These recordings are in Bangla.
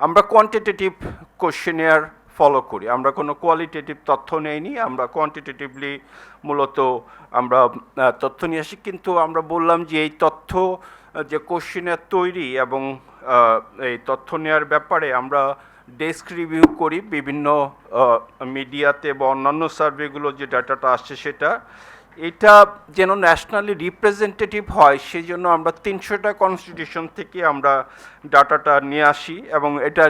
আমরা কোয়ান্টিটেটিভ কোশ্চেনিয়ার ফলো করি, আমরা কোনো কোয়ালিটেটিভ তথ্য নেইনি, আমরা কোয়ান্টিটেটিভলি মূলত আমরা তথ্য নিয়ে আসি। কিন্তু আমরা বললাম যে এই তথ্য যে কোশ্চেনিয়ার তৈরি এবং এই তথ্য নেওয়ার ব্যাপারে আমরা ডেস্ক রিভিউ করি বিভিন্ন মিডিয়াতে বা অন্যান্য সার্ভেগুলো যে ডাটাটা আসছে সেটা, এটা যেন ন্যাশনালি রিপ্রেজেন্টেটিভ হয় সেই জন্য আমরা 300টা কনস্টিটিউশন থেকে আমরা ডাটাটা নিয়ে আসি এবং এটা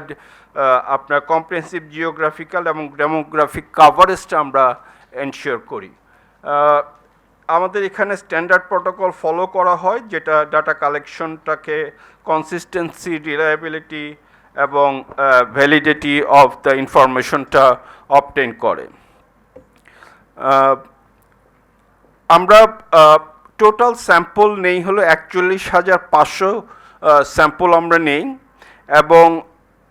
আপনার কম্প্রিহেনসিভ জিওগ্রাফিক্যাল এবং ডেমোগ্রাফিক কাভারেজটা আমরা এনশিওর করি। আমাদের এখানে স্ট্যান্ডার্ড প্রোটোকল ফলো করা হয় যেটা ডাটা কালেকশনটাকে কনসিস্টেন্সি, রিলায়েবিলিটি এবং ভ্যালিডিটি অফ দ্য ইনফরমেশনটা অবটেন করে। আমরা টোটাল স্যাম্পল নেই হলো 41,500 স্যাম্পল আমরা নেই এবং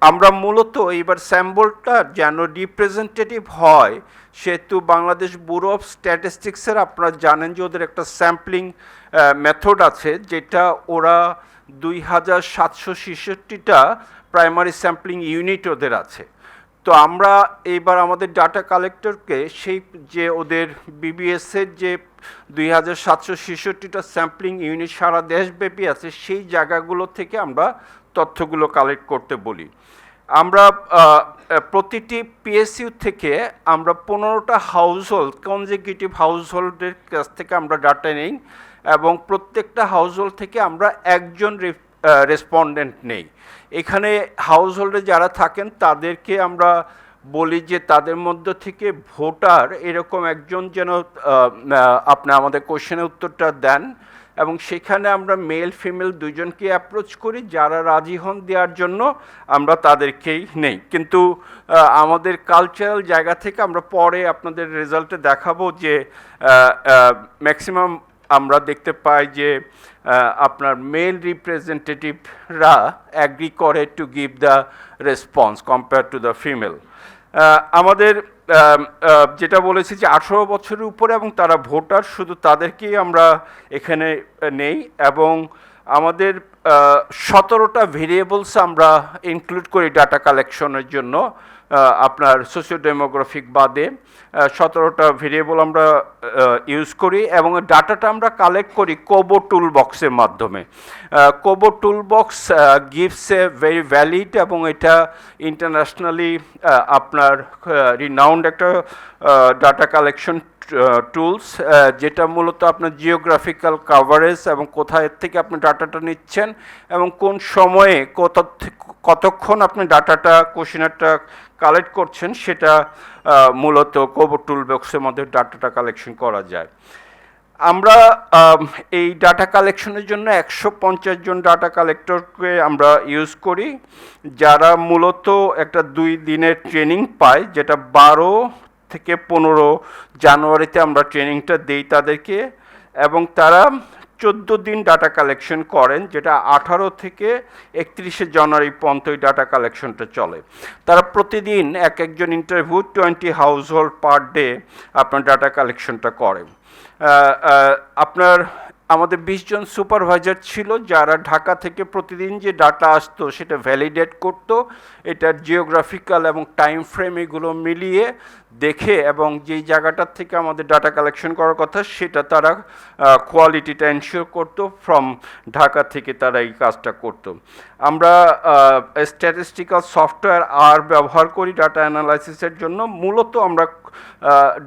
আমরা মূলত এইবার স্যাম্পলটা যেন রিপ্রেজেন্টেটিভ হয় সেহেতু বাংলাদেশ ব্যুরো অফ স্ট্যাটিস্টিক্সের আপনারা জানেন যে ওদের একটা স্যাম্পলিং মেথড আছে যেটা ওরা 2,766টা প্রাইমারি স্যাম্পলিং ইউনিট ওদের আছে। তো আমরা এইবার আমাদের ডাটা কালেক্টরকে সেই যে ওদের বিবিএসের যে 2,766টা স্যাম্পলিং ইউনিট সারা দেশব্যাপী আছে সেই জায়গাগুলো থেকে আমরা তথ্যগুলো কালেক্ট করতে বলি। আমরা প্রতিটি পিএসইউ থেকে আমরা 15টা হাউসহোল্ড, কনজিকিউটিভ হাউসহোল্ডের কাছ থেকে আমরা ডাটা নেই এবং প্রত্যেকটা হাউসহোল্ড থেকে আমরা একজন রেসপন্ডেন্ট নেই। এখানে হাউসহোল্ডে যারা থাকেন তাদেরকে আমরা বলি যে তাদের মধ্য থেকে ভোটার এরকম একজন যেন আপনি আমাদের কোশ্চেনের উত্তরটা দেন এবং সেখানে আমরা মেল ফিমেল দুজনকে অ্যাপ্রোচ করি, যারা রাজি হন দেওয়ার জন্য আমরা তাদেরকেই নেই। কিন্তু আমাদের কালচারাল জায়গা থেকে আমরা পরে আপনাদের রেজাল্টে দেখাবো যে ম্যাক্সিমাম আমরা দেখতে পাই যে আপনার মেল রিপ্রেজেন্টেটিভরা অ্যাগ্রি করে to give the response compare to the female. আমাদের যেটা বলেছি যে 18 বছরের উপরে এবং তারা ভোটার, শুধু তাদেরকেই আমরা এখানে নেই এবং আমাদের 17টা ভেরিয়েবলস আমরা ইনক্লুড করি ডাটা কালেকশনের জন্য। আপনার সোশিও ডেমোগ্রাফিক বাদে 17টা ভেরিয়েবল আমরা ইউজ করি এবং ডাটাটা আমরা কালেক্ট করি কোবো টুল বক্সের মাধ্যমে। Kobo tool box gives a very valid এবং এটা ইন্টারন্যাশনালি আপনার রিনাউন্ড একটা ডাটা কালেকশন টুলস, যেটা মূলত আপনার জিওগ্রাফিক্যাল কাভারেজ এবং কোথায় থেকে আপনি ডাটাটা নিচ্ছেন এবং কোন সময়ে কতক্ষণ আপনি ডাটাটা কোশ্চেনারটা কালেক্ট করছেন সেটা মূলত কোবো টুল বক্সের মধ্যে ডাটাটা কালেকশন করা যায়। আমরা এই ডাটা কালেকশনের জন্য 150 জন ডাটা কালেক্টরকে আমরা ইউজ করি, যারা মূলত একটা 2 দিনের ট্রেনিং পায়, যেটা 12 থেকে 15 জানুয়ারিতে আমরা ট্রেনিংটা দেই তাদেরকে এবং তারা 14 দিন ডাটা কালেকশন করেন, যেটা 18 থেকে 31 জানুয়ারি পর্যন্ত এই ডাটা কালেকশনটা চলে। তারা প্রতিদিন একজন ইন্টারভিউ 20 হাউসহোল্ড পার ডে আপনার ডাটা কালেকশনটা করেন। আপনার আমাদের 20 জন সুপারভাইজার ছিল যারা ঢাকা থেকে প্রতিদিন যে ডাটা আসতো সেটা ভ্যালিডেট করতো, এটার জিওগ্রাফিক্যাল এবং টাইম ফ্রেম এগুলো মিলিয়ে দেখে এবং যেই জায়গাটার থেকে আমাদের ডাটা কালেকশন করার কথা সেটা তারা কোয়ালিটিটা এনশিওর করতো, ফ্রম ঢাকা থেকে তারা এই কাজটা করতো। আমরা স্ট্যাটিস্টিক্যাল সফটওয়্যার আর ব্যবহার করি ডাটা অ্যানালাইসিসের জন্য। মূলত আমরা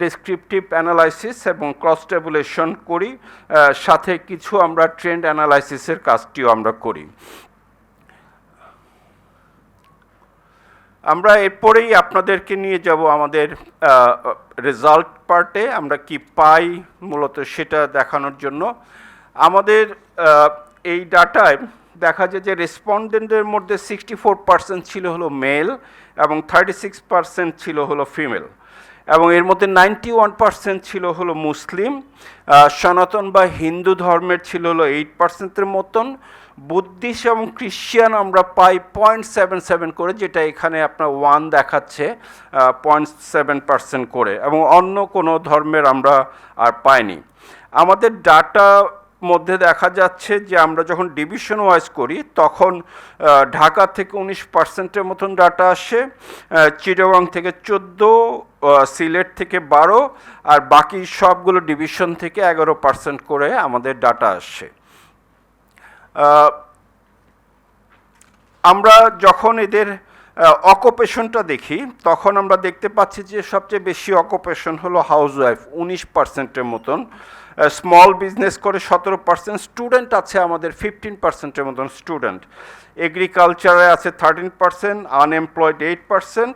ডেসক্রিপটিভ অ্যানালাইসিস এবং ক্রস ট্যাবুলেশন করি, সাথে কিছু আমরা ট্রেন্ড অ্যানালাইসিসের কাজটিও আমরা করি। আমরা এরপরেই আপনাদেরকে নিয়ে যাব আমাদের রেজাল্ট পার্টে, আমরা কি পাই মূলত সেটা দেখানোর জন্য। আমাদের এই ডাটায় দেখা যায় যে রেসপন্ডেন্টের মধ্যে 64% ছিল হলো মেল এবং 36% ছিল হলো ফিমেল এবং এর মধ্যে 91% ছিল হলো মুসলিম, সনাতন বা হিন্দু ধর্মের ছিল হলো 8%-এর মতন, বুদ্ধিস্ট এবং খ্রিশ্চান আমরা পাই 0.77 করে, যেটা এখানে আপনার 1 দেখাচ্ছে 0.7% করে, এবং অন্য কোনো ধর্মের আমরা আর পাইনি। আমাদের ডাটা মধ্যে দেখা যাচ্ছে যে আমরা যখন ডিভিশন ওয়াইজ করি তখন ঢাকা থেকে 19%-এর মতন ডাটা আসে, চিটাগং থেকে 14, সিলেট থেকে 12, আর বাকি সবগুলো ডিভিশন থেকে 11% করে আমাদের ডাটা আসে। আমরা যখন এদের অকুপেশনটা দেখি তখন আমরা দেখতে পাচ্ছি যে সবচেয়ে বেশি অকুপেশন হলো হাউসওয়াইফ 19%-এর মতন, স্মল বিজনেস করে 17%, স্টুডেন্ট আছে আমাদের 15%-এর মতন স্টুডেন্ট, এগ্রিকালচারে আছে 13%, আনএমপ্লয়েড 8%,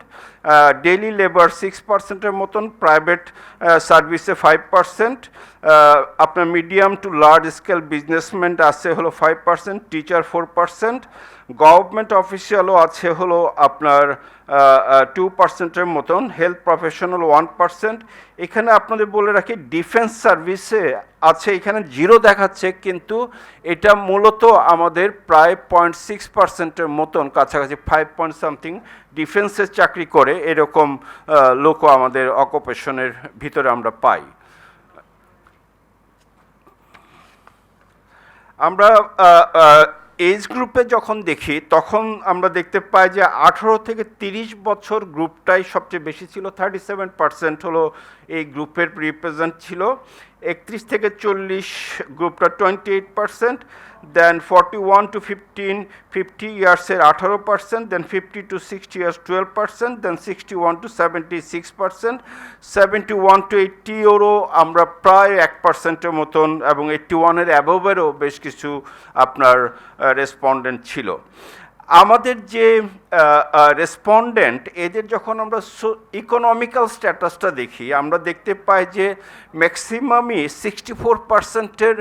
ডেইলি লেবার 6%-এর মতন, প্রাইভেট সার্ভিসে 5%, আপনার medium to large scale businessman আছে হলো 5%, টিচার 4%, গভর্নমেন্ট অফিসিয়ালও আছে হলো আপনার 2%-এর মতন, হেলথ প্রফেশনাল 1%। এখানে আপনাদের বলে রাখি ডিফেন্স সার্ভিসে আছে এখানে 0 দেখাচ্ছে, কিন্তু এটা মূলত আমাদের প্রায় 0.6%-এর মতন, কাছাকাছি 5 পয়েন্ট সামথিং ডিফেন্সে চাকরি করে এরকম লোকও আমাদের অকুপেশনের ভিতরে আমরা পাই। আমরা এজ গ্রুপে যখন দেখি তখন আমরা দেখতে পাই যে 18 থেকে 30 বছর গ্রুপটাই সবচেয়ে বেশি ছিল, 37% হলো এই গ্রুপের রিপ্রেজেন্ট ছিল, 31 থেকে 40 গ্রুপটা 28%, দেন 41 টু 50 ইয়ার্সের 18%, দেন 50 টু 60 ইয়ার্স 12%, দেন 61 টু 76%, 71 টু 80-এরও আমরা প্রায় 1%-এর মতন, এবং 81-এর অ্যাবোভেরও বেশ কিছু আপনার রেসপন্ডেন্ট ছিল। আমাদের যে রেসপন্ডেন্ট এদের যখন আমরা ইকোনমিক্যাল স্ট্যাটাসটা দেখি আমরা দেখতে পাই যে ম্যাক্সিমামই 64%-এর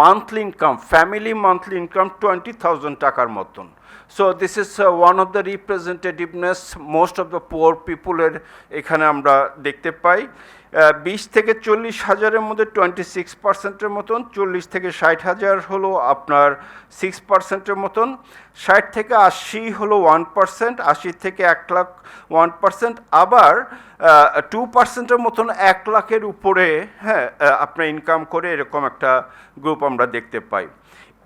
monthly income, family monthly income 20,000 টাকার মতন। So this is one of the representativeness most of the poor পিপুলের এখানে আমরা দেখতে পাই। 20 থেকে 40 হাজারের মধ্যে 26%-এর মতন, 40 থেকে 60 হাজার হলো আপনার 6%-এর মতন, 60 থেকে 80 হলো 1%, 80 থেকে 1 লাখ 1%, আবার 2%-এর মতন 1 লাখের উপরে হ্যাঁ আপনার ইনকাম করে এরকম একটা গ্রুপ আমরা দেখতে পাই।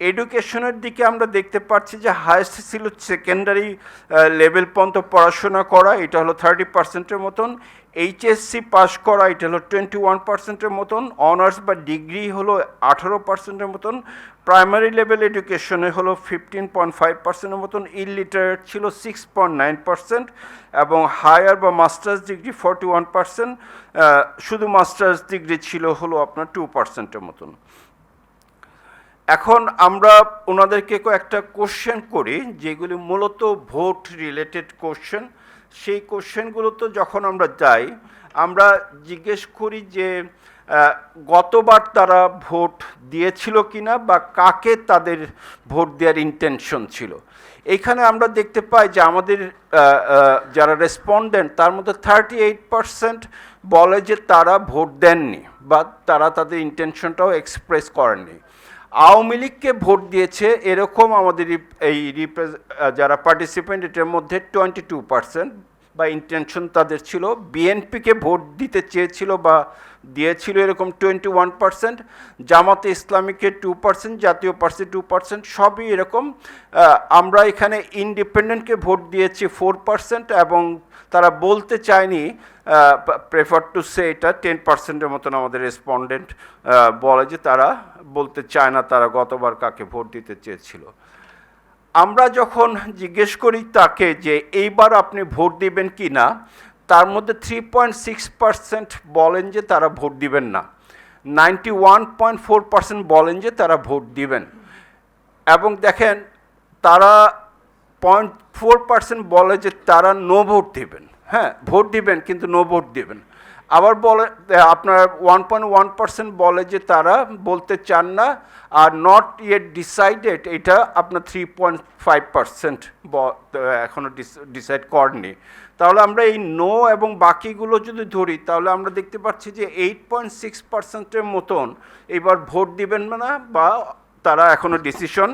এডুকেশনের দিকে আমরা দেখতে পাচ্ছি যে হায়েস্ট ছিল সেকেন্ডারি লেভেল পর্যন্ত পড়াশোনা করা, এটা হলো 30%-এর মতন, এইচএসসি পাস করা এটা হলো 21%-এর মতন, অনার্স বা ডিগ্রি হলো 18%-এর মতন, প্রাইমারি লেভেল এডুকেশনে হলো 15.5%-এর মতন, ইলিটারেট ছিল 6.9%, এবং হায়ার বা মাস্টার্স ডিগ্রি 41%, শুধু মাস্টার্স ডিগ্রি ছিল হলো আপনার 2%-এর মতন। এখন আমরা ওনাদেরকে কয়েকটা কোশ্চেন করি যেগুলি মূলত ভোট রিলেটেড কোশ্চেন। সেই কোশ্চেনগুলোতে যখন আমরা যাই আমরা জিজ্ঞেস করি যে গতবার তারা ভোট দিয়েছিল কিনা বা কাকে তাদের ভোট দেওয়ার ইন্টেনশন ছিল। এইখানে আমরা দেখতে পাই যে আমাদের যারা রেসপন্ডেন্ট তার মধ্যে 38% বলে যে তারা ভোট দেননি বা তারা তাদের ইন্টেনশনটাও এক্সপ্রেস করেননি। আওয়ামী লীগকে ভোট দিয়েছে এরকম আমাদের এই যারা পার্টিসিপেন্ট এটার মধ্যে 22% বা ইন্টেনশন তাদের ছিল। বিএনপিকে ভোট দিতে চেয়েছিল বা দিয়েছিল এরকম 21%, জামাতে ইসলামীকে 2%, জাতীয় পার্টি 2%, সবই এরকম। আমরা এখানে ইন্ডিপেন্ডেন্টকে ভোট দিয়েছি 4%, এবং তারা বলতে চায়নি, প্রেফার টু সে এটা 10%-এর মতন আমাদের রেসপন্ডেন্ট বলে যে তারা বলতে চায় না তারা গতবার কাকে ভোট দিতে চেয়েছিল। আমরা যখন জিজ্ঞেস করি তাকে যে এইবার আপনি ভোট দিবেন কি না, তার মধ্যে 3.6% বলেন যে তারা ভোট দিবেন না, 91.4% বলেন যে তারা ভোট দিবেন, এবং দেখেন তারা 0.4% বলে যে তারা নো ভোট দিবেন, হ্যাঁ ভোট দিবেন কিন্তু নো ভোট দিবেন। আবার বলে আপনার 1.1% বলে যে তারা বলতে চান না, আর নট ইয়েট ডিসাইডেড এটা আপনার 3.5% এখনও ডিসাইড করেনি। তাহলে আমরা এই নো এবং বাকিগুলো যদি ধরি তাহলে আমরা দেখতে পাচ্ছি যে 8.6%-এর মতন এবার ভোট দিবেন না বা তারা এখনও ডিসিশন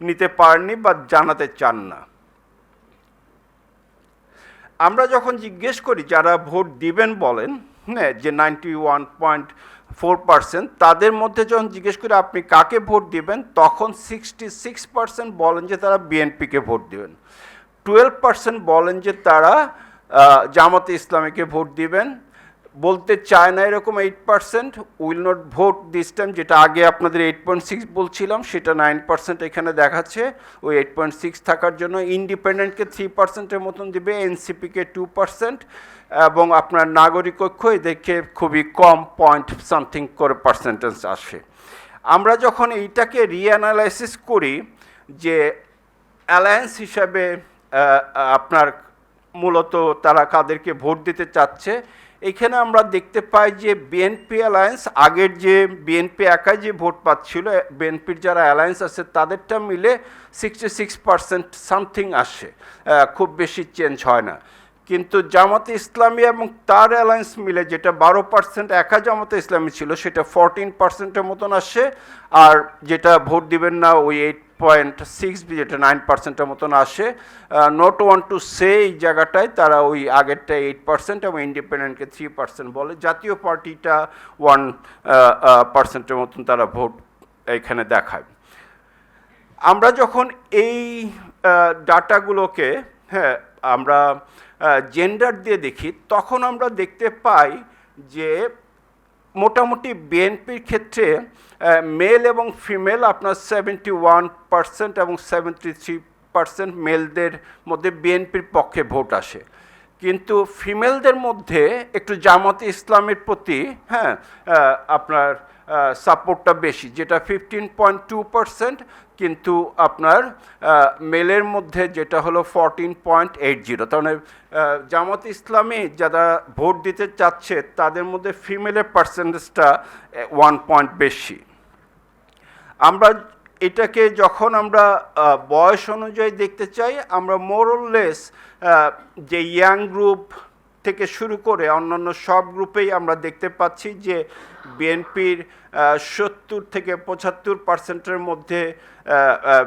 নিতে পারেনি বা জানাতে চান না। আমরা যখন জিজ্ঞেস করি যারা ভোট দিবেন বলেন, হ্যাঁ যে 4%। তাদের মধ্যে যখন জিজ্ঞেস করে আপনি কাকে ভোট দিবেন, তখন 66% বলেন যে তারা বিএনপিকে ভোট দিবেন। 12% বলেন যে তারা জামাতে ইসলামীকে ভোট দিবেন। বলতে চায় না এরকম 8% will not vote this time, যেটা আগে আপনাদের 8.6 বলছিলাম, সেটা 9% এখানে দেখাচ্ছে। ওই 8.6 থাকার জন্য ইন্ডিপেন্ডেন্টকে 3%-এর মতন দিবে, এনসিপিকে 2%, এবং আপনার নাগরিক ঐক্য এদেরকে খুবই কম, পয়েন্ট সামথিং করে পার্সেন্টেজ আসে। আমরা যখন এইটাকে রিঅ্যানালাইসিস করি যে অ্যালায়েন্স হিসাবে আপনার মূলত তারা কাদেরকে ভোট দিতে চাচ্ছে, এইখানে আমরা দেখতে পাই যে বিএনপি অ্যালায়েন্স, আগের যে বিএনপি একাই যে ভোট পাচ্ছিল, বিএনপির যারা অ্যালায়েন্স আছে তাদেরটা মিলে 66% সামথিং আসে, খুব বেশি চেঞ্জ হয় না। কিন্তু জামাতে ইসলামী এবং তার অ্যালায়েন্স মিলে যেটা 12% একা জামাতে ইসলামী ছিল, সেটা 14%-এর মতন আসে। আর যেটা ভোট দিবেন না ওই 8.6, যেটা 9%-এর মতন আসে। নট ওয়ান টু সে এই জায়গাটায় তারা ওই আগেরটা 8% এবং ইন্ডিপেন্ডেন্টকে 3% বলে। জাতীয় পার্টিটা 1%-এর মতন তারা ভোট এখানে দেখায়। আমরা যখন এই ডাটাগুলোকে আমরা জেন্ডার দিয়ে দেখি, তখন আমরা দেখতে পাই যে মোটামুটি বিএনপির ক্ষেত্রে মেল এবং ফিমেল আপনার 71% এবং 73% মেলদের মধ্যে বিএনপির পক্ষে ভোট আসে। কিন্তু ফিমেলদের মধ্যে একটু জামাতে ইসলামের প্রতি আপনার সাপোর্টটা বেশি, যেটা 15.2%, কিন্তু আপনার মেলের মধ্যে যেটা হলো 14.80। তার মানে জামাতে ইসলামী যারা ভোট দিতে চাচ্ছে তাদের মধ্যে ফিমেলের পার্সেন্টেজটা 1 পয়েন্ট বেশি। আমরা এটাকে যখন আমরা বয়স অনুযায়ী দেখতে চাই, আমরা মোরলেস যে ইয়াং গ্রুপ থেকে শুরু করে অন্যান্য সব গ্রুপেই আমরা দেখতে পাচ্ছি যে বিএনপির 70 থেকে 75%-এর মধ্যে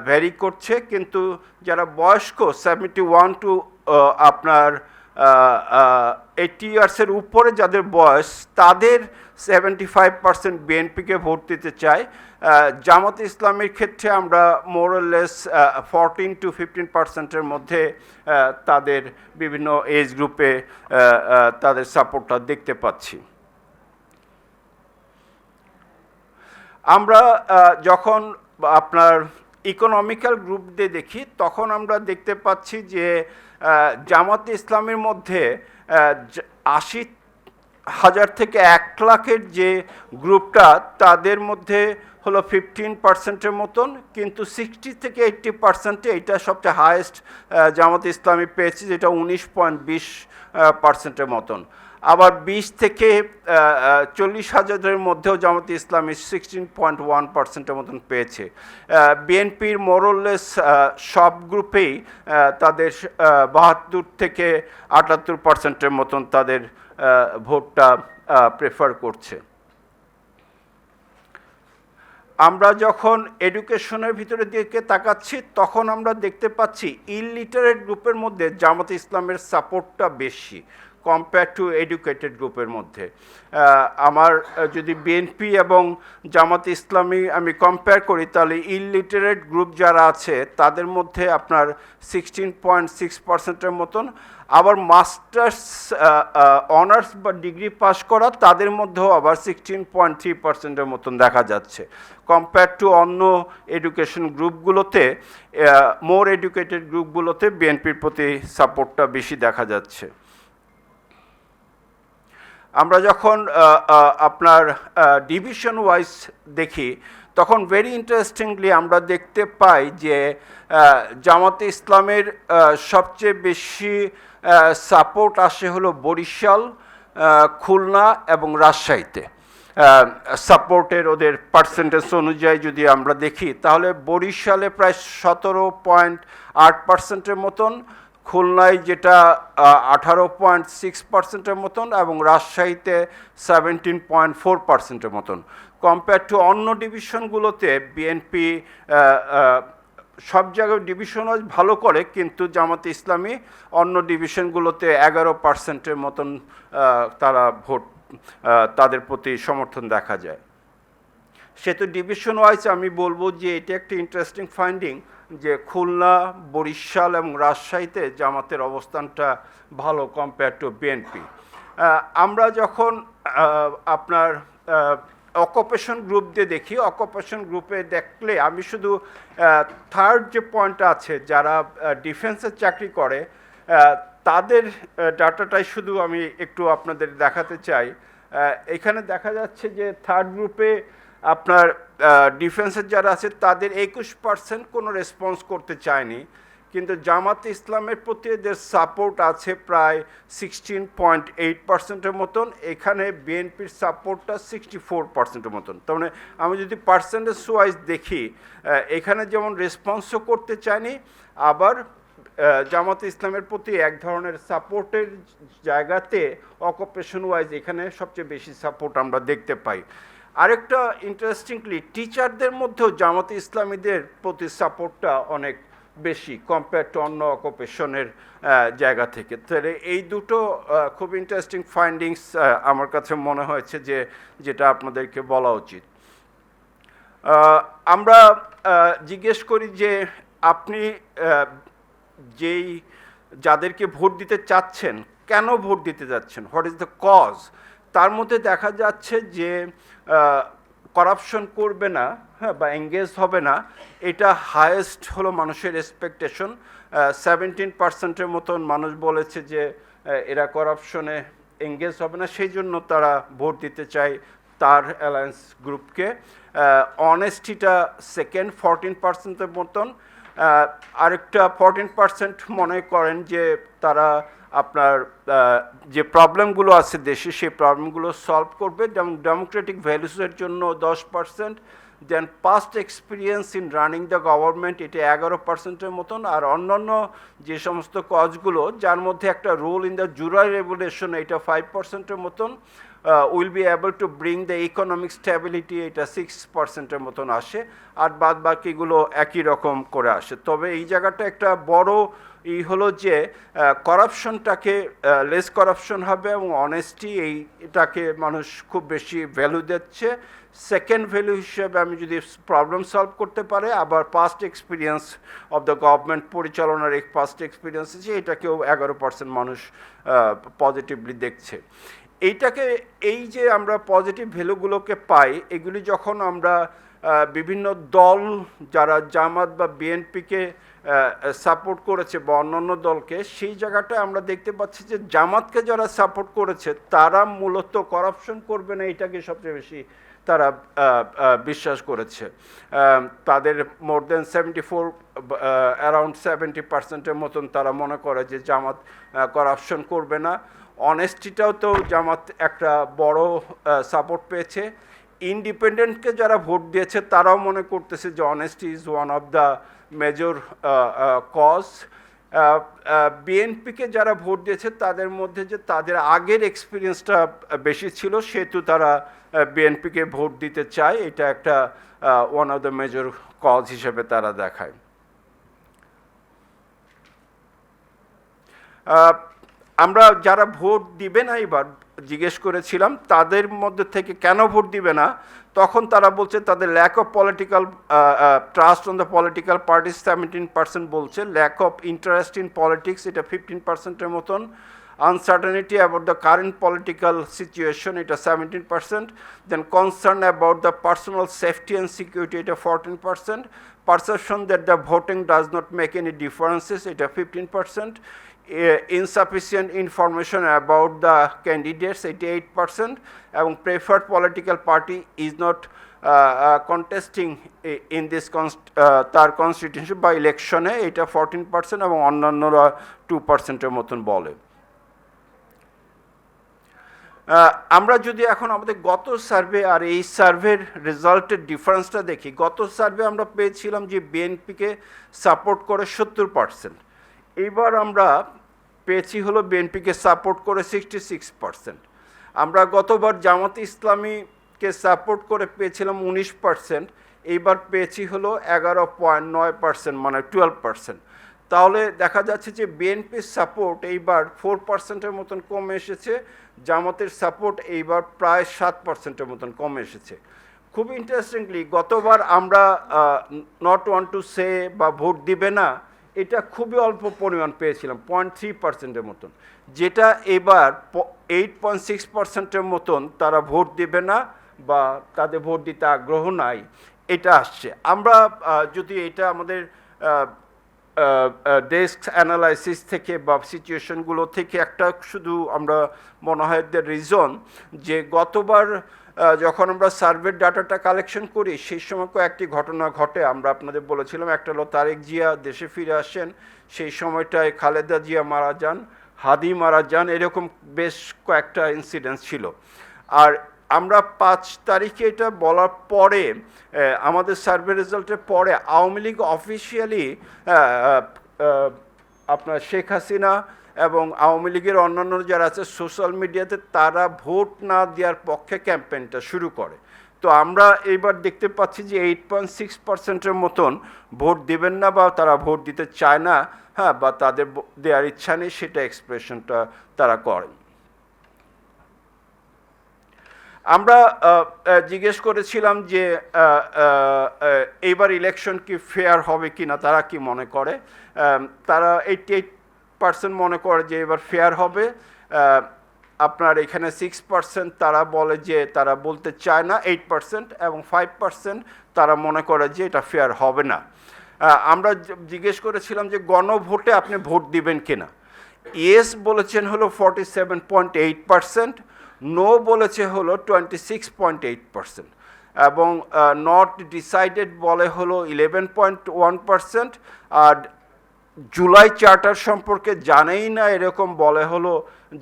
ভ্যারি করছে। কিন্তু যারা বয়স্ক 71 টু আপনার 80 ইয়ার্সের উপরে যাদের বয়স, তাদের 75% বিএনপিকে ভোট দিতে চায়। জামাতে ইসলামের ক্ষেত্রে আমরা মোরলেস 14 to 15%-এর মধ্যে তাদের বিভিন্ন এজ গ্রুপে তাদের সাপোর্টটা দেখতে পাচ্ছি। আমরা যখন আপনার ইকোনমিক্যাল গ্রুপ দিয়ে দেখি, তখন আমরা দেখতে পাচ্ছি যে জামাতে ইসলামের মধ্যে 80,000 থেকে 1 লাখের যে গ্রুপটা, তাদের মধ্যে হলো 15%-এর মতন, কিন্তু 60 থেকে 80%-এ এটা সবচেয়ে হায়েস্ট জামাতে ইসলামী পেয়েছে, যেটা 19.20%-এর মতন। আবার 20 থেকে 40,000-এর মধ্যেও জামাতে ইসলামী 16.1%-এর মতন পেয়েছে। বিএনপির মোরলেস সব গ্রুপেই তাদের 72 থেকে 78%-এর মতন তাদের ভোটটা প্রেফার করছে। আমরা যখন এডুকেশনের ভিতরে দিকে তাকাচ্ছি, তখন আমরা দেখতে পাচ্ছি ইলিটারেট গ্রুপের মধ্যে জামাতে ইসলামের সাপোর্টটা বেশি কম্পেয়ার টু এডুকেটেড গ্রুপের মধ্যে। আমার যদি বিএনপি এবং জামাতে ইসলামী আমি কম্পেয়ার করি, তাহলে ইলিটারেট গ্রুপ যারা আছে তাদের মধ্যে আপনার 16.6%-এর মতন। আবার মাস্টার্স অনার্স বা ডিগ্রি পাস করা, তাদের মধ্যেও আবার 16.3%-এর মতন দেখা যাচ্ছে। কম্পেয়ার টু অন্য এডুকেশন গ্রুপগুলোতে, মোর এডুকেটেড গ্রুপগুলোতে বিএনপির প্রতি সাপোর্টটা বেশি দেখা যাচ্ছে। আমরা যখন আপনার ডিভিশন ওয়াইজ দেখি, তখন ভেরি ইন্টারেস্টিংলি আমরা দেখতে পাই যে জামাতে ইসলামের সবচেয়ে বেশি সাপোর্ট আসে হলো বরিশাল, খুলনা এবং রাজশাহীতে। সাপোর্টের ওদের পার্সেন্টেজ অনুযায়ী যদি আমরা দেখি, তাহলে বরিশালে প্রায় 17.8%-এর মতন, খুলনায় যেটা 18.6%-এর মতন, এবং রাজশাহীতে 17.4%-এর মতন। কম্পেয়ার টু অন্য ডিভিশনগুলোতে বিএনপি সব জায়গায় ডিভিশন ভালো করে, কিন্তু জামাতে ইসলামী অন্য ডিভিশনগুলোতে 11%-এর মতন তারা ভোট তাদের প্রতি সমর্থন দেখা যায়। সেহেতু ডিভিশন ওয়াইজ আমি বলবো যে এটা একটা ইন্টারেস্টিং ফাইন্ডিং যে খুলনা, বরিশাল এবং রাজশাহীতে জামাতের অবস্থানটা ভালো কম্পেয়ার টু বিএনপি। আমরা যখন আপনার অকুপেশন গ্রুপ দিয়ে দেখি, অকুপেশন গ্রুপে দেখলে আমি শুধু থার্ড যে পয়েন্ট আছে যারা ডিফেন্সের চাকরি করে তাদের ডাটাটাই শুধু আমি একটু আপনাদের দেখাতে চাই। এখানে দেখা যাচ্ছে যে থার্ড গ্রুপে আপনার ডিফেন্সের যারা আছে তাদের 21% কোনো রেসপন্স করতে চায়নি, কিন্তু জামাত ইসলামের প্রতি এদের সাপোর্ট আছে প্রায় 16.8%-এর মতন। এখানে বিএনপির সাপোর্টটা 64%-এর মতন। তার মানে আমি যদি পার্সেন্টেজ ওয়াইজ দেখি এখানে যেমন রেসপন্সও করতে চায়নি, আবার জামাত ইসলামের প্রতি এক ধরনের সাপোর্টের জায়গাতে অকুপেশন ওয়াইজ এখানে সবচেয়ে বেশি সাপোর্ট আমরা দেখতে পাই। আরেকটা ইন্টারেস্টিংলি টিচারদের মধ্যেও জামাত ইসলামীদের প্রতি সাপোর্টটা অনেক বেশি কম্পেয়ার টু অন্য অকুপেশনের জায়গা থেকে। তাহলে এই দুটো খুব ইন্টারেস্টিং ফাইন্ডিংস আমার কাছে মনে হয়েছে যে যেটা আপনাদেরকে বলা উচিত। আমরা জিজ্ঞেস করি যে আপনি যাদেরকে ভোট দিতে চাচ্ছেন কেন ভোট দিতে যাচ্ছেন, হোয়াট ইজ দ্য কজ। তার মধ্যে দেখা যাচ্ছে যে করাপশন করবে না, হ্যাঁ, বা এঙ্গেজ হবে না, এটা হায়েস্ট হলো মানুষের এক্সপেকটেশন। 17%-এর মতন মানুষ বলেছে যে এরা করাপশনে এঙ্গেজ হবে না, সেই জন্য তারা ভোট দিতে চায় তার অ্যালায়েন্স গ্রুপকে। অনেস্টিটা সেকেন্ড 14%-এর মতন। আরেকটা 14% মনে করেন যে তারা আপনার যে প্রবলেমগুলো আছে দেশে সেই প্রবলেমগুলো সলভ করবে, যেমন ডেমোক্রেটিক ভ্যালুসের জন্য 10%, then past experience in running the government এটা 11%-এর মতন। আর অন্যান্য যে সমস্ত কজগুলো যার মধ্যে একটা রোল ইন দ্য জুরাই রেগুলেশন এটা 5%-এর মতন, will be able to bring the economic stability এটা 6%-এর মতন আসে, আর বাদ বাকিগুলো একই রকম করে আসে। তবে এই জায়গাটা একটা বড় হলো যে করাপশনটাকে লেস করাপশন হবে এবং অনেস্টি এটাকে মানুষ খুব বেশি ভ্যালু দিচ্ছে। সেকেন্ড ভ্যালু হিসেবে আমি যদি প্রবলেম সলভ করতে পারে, আবার past experience of the government পরিচালনার পাস্ট এক্সপিরিয়েন্স আছে এটাকেও 11% মানুষ পজিটিভলি দেখছে। এই যে আমরা পজিটিভ ভ্যালুগুলোকে পাই, এগুলি যখন আমরা বিভিন্ন দল যারা জামাত বা বিএনপিকে সাপোর্ট করেছে বা অন্যান্য দলকে, সেই জায়গাটা আমরা দেখতে পাচ্ছি যে জামাতকে যারা সাপোর্ট করেছে তারা মূলত করাপশন করবে না এটাকে সবচেয়ে বেশি তারা বিশ্বাস করেছে। তাদের মোর দেন 74 অ্যারাউন্ড 70%-এর মতন তারা মনে করে যে জামাত করাপশন করবে না। অনেস্টিটাও তো জামাত একটা বড় সাপোর্ট পেয়েছে। ইন্ডিপেন্ডেন্টকে যারা ভোট দিয়েছে তারাও মনে করতেছে যে honesty is one of the major cause. বিএনপিকে যারা ভোট দিয়েছে তাদের মধ্যে যে তাদের আগের এক্সপিরিয়েন্সটা বেশি ছিল সেহেতু তারা বিএনপিকে ভোট দিতে চায়, এটা একটা one of the major cause হিসেবে তারা দেখায়। আমরা যারা ভোট দিবে না এবার জিজ্ঞেস করেছিলাম তাদের মধ্যে থেকে কেন ভোট দিবে না, তখন তারা বলছে তাদের lack of political trust on the political parties 17% বলছে, lack of interest in politics এটা 15%-এর মতন, uncertainty about the current political situation এটা 17%, then concern about the personal safety and security এটা 14%, perception that the voting does not make any differences এটা 15%, insufficient information about the candidates 88%, এবং preferred political party is not contesting in this তার constitution by election এটা 14% এবং অন্যান্যরা 2%-এর মতন বলে। আমরা যদি এখন আমাদের গত সার্ভে আর এই সার্ভের রেজাল্টের ডিফারেন্সটা দেখি, গত সার্ভে আমরা পেয়েছিলাম যে বিএনপিকে সাপোর্ট করে 70%, এইবার আমরা পেয়েছি হলো বিএনপিকে সাপোর্ট করে 66%। আমরা গতবার জামাতে ইসলামীকে সাপোর্ট করে পেয়েছিলাম 19%, এইবার পেয়েছি হলো 11.9% মানে 12%। তাহলে দেখা যাচ্ছে যে বিএনপির সাপোর্ট এইবার 4%-এর মতন কমে এসেছে, জামাতের সাপোর্ট এইবার প্রায় 7%-এর মতন কমে এসেছে। খুব ইন্টারেস্টিংলি গতবার আমরা নট ওয়ান টু সে বা ভোট দিবে না, এটা খুবই অল্প পরিমাণ পেয়েছিলাম 0.3%-এর মতন, যেটা এবার 8.6%-এর মতন তারা ভোট দিবে না বা তাদের ভোট দিতে আগ্রহ নাই, এটা আসছে। আমরা যদি এটা আমাদের ডেস্ক অ্যানালাইসিস থেকে বা সিচুয়েশনগুলো থেকে একটা শুধু আমরা মনে হয় দ্য রিজন যে গতবার যখন আমরা সার্ভের ডাটাটা কালেকশন করি সেই সময় কয়েকটি ঘটনা ঘটে। আমরা আপনাদের বলেছিলাম, একটা হলো তারেক জিয়া দেশে ফিরে আসেন, সেই সময়টায় খালেদা জিয়া মারা যান, হাদি মারা যান, এরকম বেশ কয়েকটা ইনসিডেন্ট ছিল। আর আমরা 5 তারিখে এটা বলার পরে আমাদের সার্ভে রেজাল্টের পরে আওয়ামী লীগ অফিসিয়ালি আপনার শেখ হাসিনা এবং আওয়ামী লীগের অন্যান্য যারা আছে সোশ্যাল মিডিয়াতে তারা ভোট না দেওয়ার পক্ষে ক্যাম্পেইনটা শুরু করে। তো আমরা এইবার দেখতে পাচ্ছি যে 8.6%-এর মতন ভোট দেবেন না বা তারা ভোট দিতে চায় না, হ্যাঁ, বা তাদের দেওয়ার ইচ্ছা নেই, সেটা এক্সপ্রেশনটা তারা করেন। আমরা জিজ্ঞেস করেছিলাম যে এইবার ইলেকশন কি ফেয়ার হবে কি না, তারা কি মনে করে। তারা 88% মনে করে যে এবার ফেয়ার হবে। আপনার এখানে 6% তারা বলে যে তারা বলতে চায় না, 8%, এবং 5% তারা মনে করে যে এটা ফেয়ার হবে না। আমরা জিজ্ঞেস করেছিলাম যে গণভোটে আপনি ভোট দিবেন কিনা। ইয়েস বলেছেন হলো 47.8%, নো বলেছে হলো 26.8%, এবং নট ডিসাইডেড বলে হলো 11.1%, আর জুলাই চার্টার সম্পর্কে জানেই না এরকম বলে হলো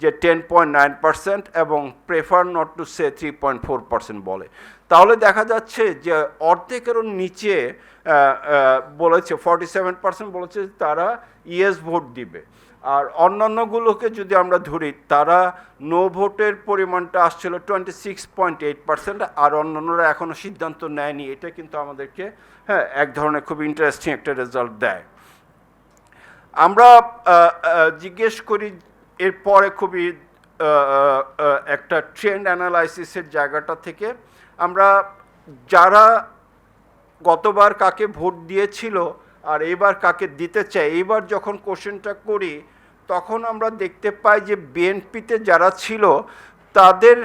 যে 10.9%, এবং প্রেফার নট টু সে 3.4% বলে। তাহলে দেখা যাচ্ছে যে অর্ধেকেরও নিচে বলেছে, 47% বলেছে তারা ইয়েস ভোট দিবে। আর অন্যান্যগুলোকে যদি আমরা ধরি, তারা নো ভোটের পরিমাণটা আসছিল 26.8%, আর অন্যান্যরা এখনও সিদ্ধান্ত নেয়নি। এটা কিন্তু আমাদেরকে এক ধরনের খুব ইন্টারেস্টিং একটা রেজাল্ট দেয়। আমরা জিজ্ঞেস করি এরপরে খুবই একটা ট্রেন্ড অ্যানালাইসিসের জায়গাটা থেকে, আমরা যারা গতবার কাকে ভোট দিয়েছিল আর এবার কাকে দিতে চাই, এইবার যখন কোশ্চেনটা করি তখন আমরা দেখতে পাই যে বিএনপিতে যারা ছিল তাদের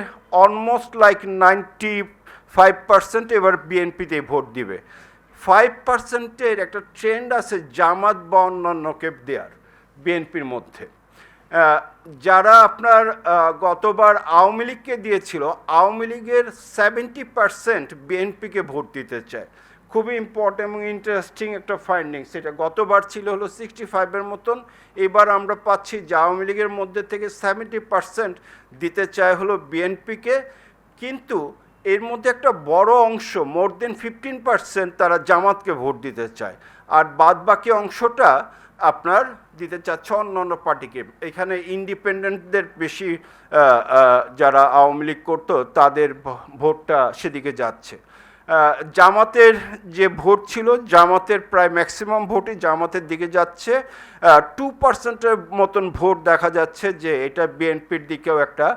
অলমোস্ট লাইক 95% এবার বিএনপিতে ভোট দিবে। 5%-এর একটা ট্রেন্ড আছে জামাত বা অন্যান্যকে দেওয়ার বিএনপির মধ্যে। যারা আপনার গতবার আওয়ামী লীগকে দিয়েছিল, আওয়ামী লীগের 70% বিএনপিকে ভোট দিতে চায়। খুবই ইম্পর্টেন্ট এবং ইন্টারেস্টিং একটা ফাইন্ডিং। সেটা গতবার ছিল হলো 65-এর মতন, এবার আমরা পাচ্ছি যে আওয়ামী লীগের মধ্যে থেকে 70% দিতে চায় হলো বিএনপিকে, কিন্তু এর মধ্যে একটা বড় অংশ, মোর দেন 15%, তারা জামাতকে ভোট দিতে চায়, আর বাদবাকি অংশটা আপনার দিতে চাচ্ছে অন্যান্য পার্টিকে। এখানে ইন্ডিপেন্ডেন্টদের বেশি, যারা আওয়ামী লীগ করতো তাদের ভোটটা সেদিকে যাচ্ছে। জামাতের যে ভোট ছিল, জামাতের প্রায় ম্যাক্সিমাম ভোটই জামাতের দিকে যাচ্ছে। 2%-এর মতন ভোট দেখা যাচ্ছে যে এটা বিএনপির দিকেও একটা